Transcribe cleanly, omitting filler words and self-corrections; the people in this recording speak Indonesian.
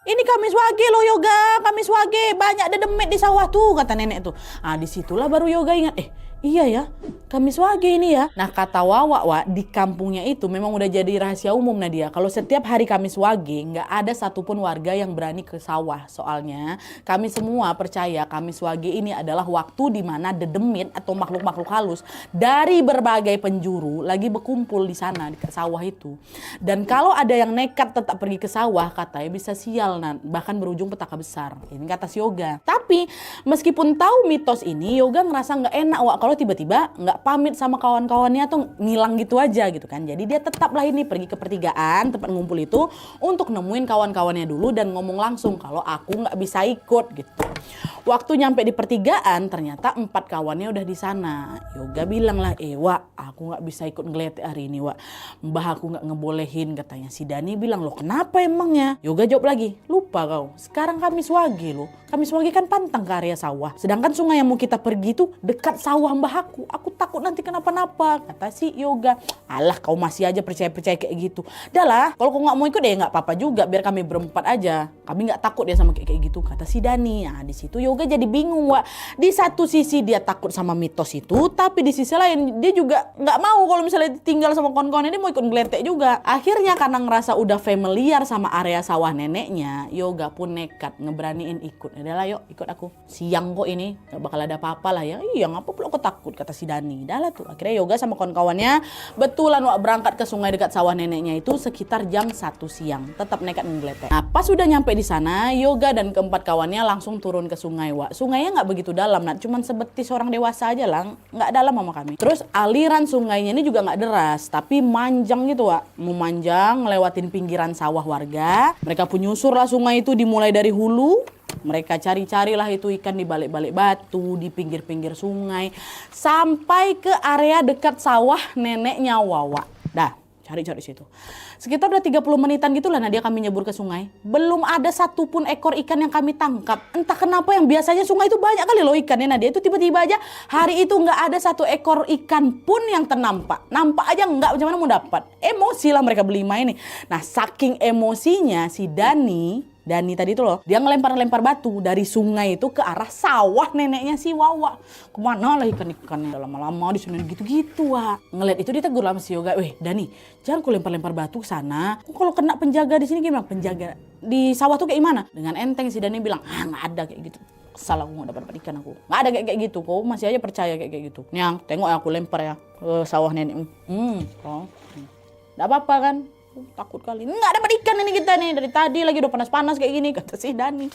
Ini Kamis Wage loh Yoga, Kamis Wage banyak dedemit di sawah tuh kata nenek tuh. Ah disitulah baru Yoga ingat, iya ya, Kamis Wage ini ya. Nah kata Wawa, di kampungnya itu memang udah jadi rahasia umum Nadia. Kalau setiap hari Kamis Wage nggak ada satupun warga yang berani ke sawah. Soalnya kami semua percaya Kamis Wage ini adalah waktu di mana dedemit atau makhluk-makhluk halus dari berbagai penjuru lagi berkumpul di sana di sawah itu. Dan kalau ada yang nekat tetap pergi ke sawah katanya bisa sial, bahkan berujung petaka besar. Ini kata si Yoga. Tapi meskipun tahu mitos ini, Yoga ngerasa nggak enak Wak kalau tiba-tiba nggak pamit sama kawan-kawannya atau ngilang gitu aja gitu kan. Jadi dia tetaplah ini pergi ke pertigaan tempat ngumpul itu untuk nemuin kawan-kawannya dulu dan ngomong langsung kalau aku nggak bisa ikut gitu. Waktu nyampe di pertigaan ternyata 4 kawannya udah di sana. Yoga bilang lah, Wak, aku nggak bisa ikut ngeliat hari ini Wak. Mbah aku nggak ngebolehin katanya. Si Dani bilang, loh kenapa emangnya? Yoga jawab lagi, lupa kau. Sekarang Kamis Wage loh. Kamis Wage kan pantang ke area sawah. Sedangkan sungai yang mau kita pergi tuh dekat sawah mbah aku. Aku takut nanti kenapa-napa. Kata si Yoga, alah kau masih aja percaya-percaya kayak gitu. Dah lah, kalau kau nggak mau ikut ya nggak apa-apa juga. Biar kami berempat aja. Kami nggak takut ya sama kayak gitu. Kata si Dani. Nah di situ Yoga jadi bingung Wak. Di satu sisi dia takut sama mitos itu, tapi di sisi lain dia juga nggak mau kalau misalnya tinggal sama kawan-kawannya dia mau ikut ngeletek juga. Akhirnya karena ngerasa udah familiar sama area sawah neneknya, Yoga pun nekat ngeberaniin ikut. Adalah yuk ikut aku. Siang kok ini nggak bakal ada apa-apa lah ya. Iya ngapa pula aku takut kata si Dani. Dah lah tuh. Akhirnya Yoga sama kawan-kawannya betulan Wak berangkat ke sungai dekat sawah neneknya itu sekitar jam 1 siang. Tetap nekat ngeletek. Nah pas sudah nyampe di sana, Yoga dan keempat kawannya langsung turun ke sungai Wak. Sungainya nggak begitu dalam, cuman sebetis orang dewasa aja lah, nggak dalam sama kami. Terus aliran sungainya ini juga nggak deras, tapi manjang gitu Wak. Memanjang, ngelewatin pinggiran sawah warga. Mereka pun nyusur lah sungai itu dimulai dari hulu. Mereka cari-carilah itu ikan di balik-balik batu, di pinggir-pinggir sungai. Sampai ke area dekat sawah neneknya Wawa. Dah. Cari-cari situ. Sekitar udah 30 menitan gitulah Nadia kami nyebur ke sungai. Belum ada satupun ekor ikan yang kami tangkap. Entah kenapa yang biasanya sungai itu banyak kali loh ikannya Nadia. Itu tiba-tiba aja hari itu nggak ada satu ekor ikan pun yang ternampak. Nampak aja nggak, macam mana mau dapat. Emosi lah mereka berlima ini. Nah saking emosinya si Dani tadi itu loh, dia ngelempar-lempar batu dari sungai itu ke arah sawah neneknya si Wawa. Kemana lah ikan-ikannya? Lama-lama di sana gitu-gitu Wak. Ngeliat itu ditegur lah si Yoga, weh Dani, jangan kau lempar-lempar batu ke sana. Kalau kena penjaga di sini gimana? Penjaga di sawah tuh kayak gimana? Dengan enteng si Dani bilang, nggak ada kayak gitu. Kesal aku nggak dapat ikan aku. Nggak ada kayak gitu, kau masih aja percaya kayak gitu. Nyang, tengok ya aku lempar ya ke sawah nenekmu. Nggak apa-apa kan? Takut kali. Nggak dapat ikan ini kita nih. Dari tadi lagi udah panas-panas kayak gini kata si Dani.